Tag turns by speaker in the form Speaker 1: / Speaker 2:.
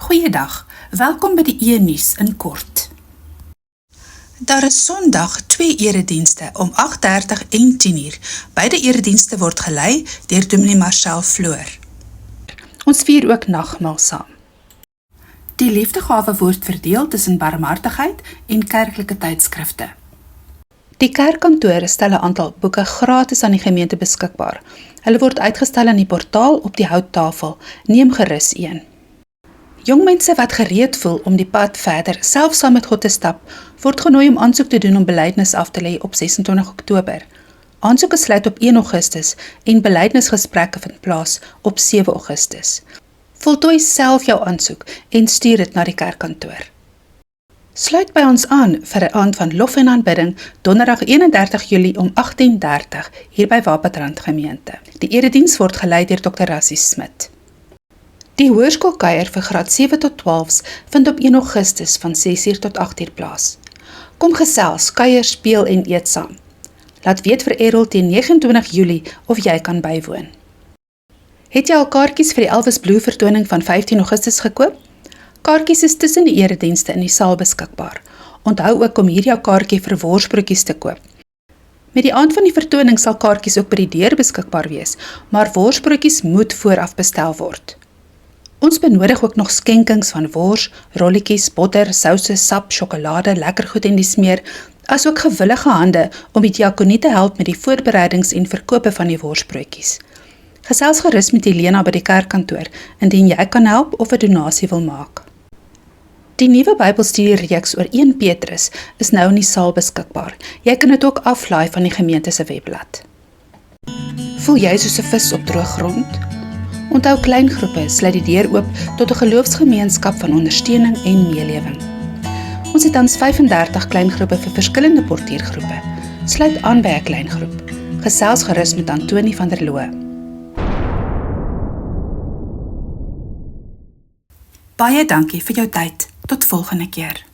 Speaker 1: Goeiedag, welkom by die E-nuus in kort. Daar is Sondag 2 eredienste om 8:30 en 10:00. Beide eredienste word gelei deur Dominee Marcel Floor. Ons vier ook nagmaal saam. Die liefdegawe word verdeel tussen barmhartigheid en kerklike tydskrifte. Die kerkkantore stel 'n aantal boeke gratis aan die gemeente beskikbaar. Hulle word uitgestel in die portaal op die houttafel. Neem gerus een. Jong mense wat gereed voel om die pad verder, self saam met God te stap, word genooi om aansoek te doen om belydenis af te lê op 26 Oktober. Aansoeke sluit op 1 Augustus en belydenisgesprekke vind plaas op 7 Augustus. Voltooi self jou aansoek en stuur dit na die kerkkantoor. Sluit by ons aan vir 'n aand van lof en aanbidding, donderdag 31 Julie om 18:30 hier by Wappetrand Gemeente. Die erediens word gelei deur Dr. Rassie Smit. Die hoërskoolkuier vir graad 7 tot 12s vind op 1 Augustus van 6:00 tot 8:00 plaas. Kom gesels, kuier, speel en eet saam. Laat weet vir Errol teen 29 Julie of jy kan bywoon. Het jy al kaartjies vir die Elvis Blue vertoning van 15 Augustus gekoop? Kaartjies is tussen die eredienste in die saal beskikbaar. Onthou ook om hier jou kaartjie vir worsbroodjies te koop. Met die aand van die vertoning sal kaartjies ook by die deur beskikbaar wees, maar worsbroodjies moet vooraf bestel word. Ons benodig ook nog skenkings van wors, rolletjies, botter, souse, sap, sjokolade, lekkergoed en dies meer, asook gewillige hande om die diakonie te help met die voorbereidings en verkope van die worsbroodjies. Gesels gerus met Helena by die kerkkantoor, indien jy kan help of 'n donasie wil maak. Die nuwe Bybelstudiereeks oor 1 Petrus is nou in die saal beskikbaar. Jy kan dit ook aflaai van die gemeente se webblad. Voel jy soos 'n vis op droë grond? Onthou, kleingroepe sluit die deur oop tot 'n geloofsgemeenskap van ondersteuning en meelewing. Ons het tans 35 kleingroepe vir verskillende portiergroepe. Sluit aan by 'n kleingroep. Gesels gerus met Antonie van der Loo. Baie dankie vir jou tyd. Tot volgende keer.